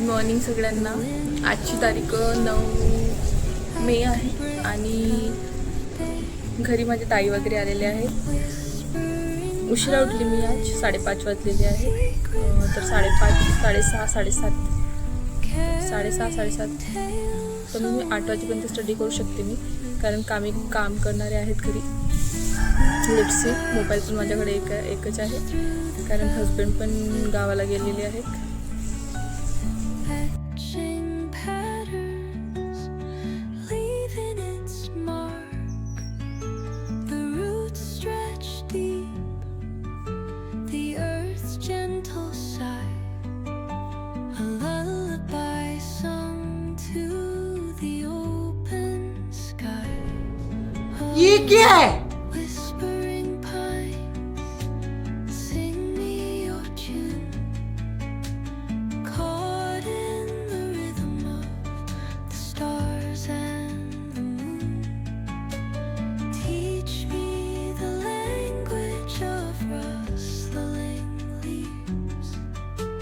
Morning सगळ्यांना. आजची तारीख 9 मे आहे आणि घरी माझे ताई वगैरे आलेले आहेत. उशिरा उठली मी आज, 5:30 वाजलेले आहे. तर 5:30, 6:30, 7:30 तर मी 8 वाजेपर्यंत स्टडी करू शकते मी, कारण काम करणारे आहेत घरी. Let's see. मोबाईल पण माझ्याकडे एकच आहे, कारण हजबंड पण गावाला गेलेले आहेत. ये क्या है?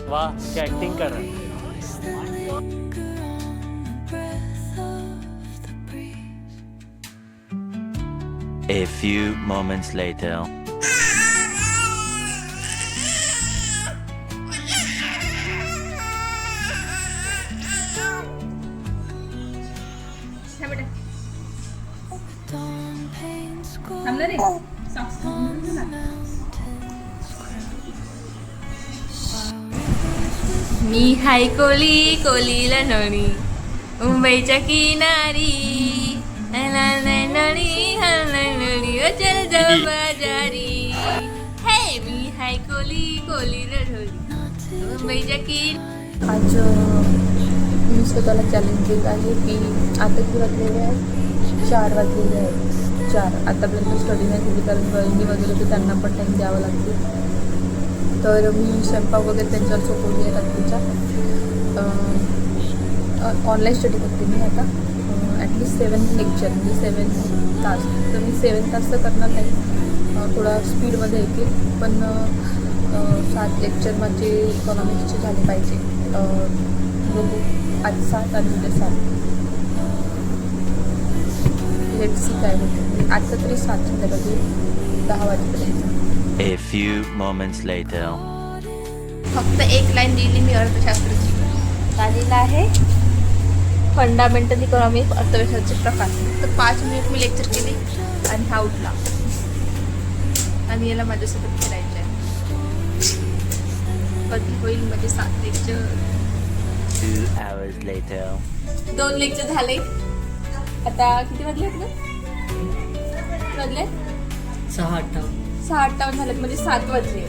वाह, क्या एक्टिंग कर रहा है. A few moments later. मी हाय कोली कोलीला नळी, मुंबईच्या किनारी, चल जाऊ बाजारी. हे मी हाय कोली कोलीला नळी, मुंबईच्या किनारी. आज मी स्वतःला चॅलेंज देत आहे की आता किती वाजलेले आहेत? 4 वाजलेले आहेत. 4 आतापर्यंत स्टडी नाही केली, कारण गळणी वगैरे तर त्यांना पण टाईम द्यावं लागते. तर मी स्वयंपाक वगैरे त्यांच्यावर सोपवली आहे रात्रीच्या. ऑनलाईन स्टडी करते मी आता. ॲटलिस्ट 7 लेक्चर म्हणजे 7 तास. तर मी 7 तास तर करणार नाही, थोडा स्पीडमध्ये येते. पण 7 लेक्चर माझे इकॉनॉमिक्सचे झाले पाहिजे. बघू, आज 7 आणि उद्या 7. लेट्स सी काय होते. आता तरी 7 संध्याकाळी 10 वाजेपर्यंत. A few moments later. फक्त एक लाईन दिली मी अर्थशास्त्राची. झालेला आहे फंडामेंटल इकॉनॉमिक अर्थव्यवस्थेचे प्रकार. तर 5 मिनिट मी लेक्चर केली आणि हा उठला आणि याला माझ्यासोबत खेळायचं आहे. कधी होईल म्हणजे 7 लेक्चर. 2 hours later. 2 लेक्चर झाले. आता किती वाजले आपलं? वाजले 6:58 झालेत, म्हणजे 7 वाजले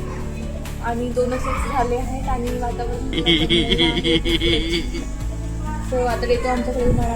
आणि 2च झाले आहेत आणि वातावरण. सो आता येतो आमच्याकडे उन्हाळा.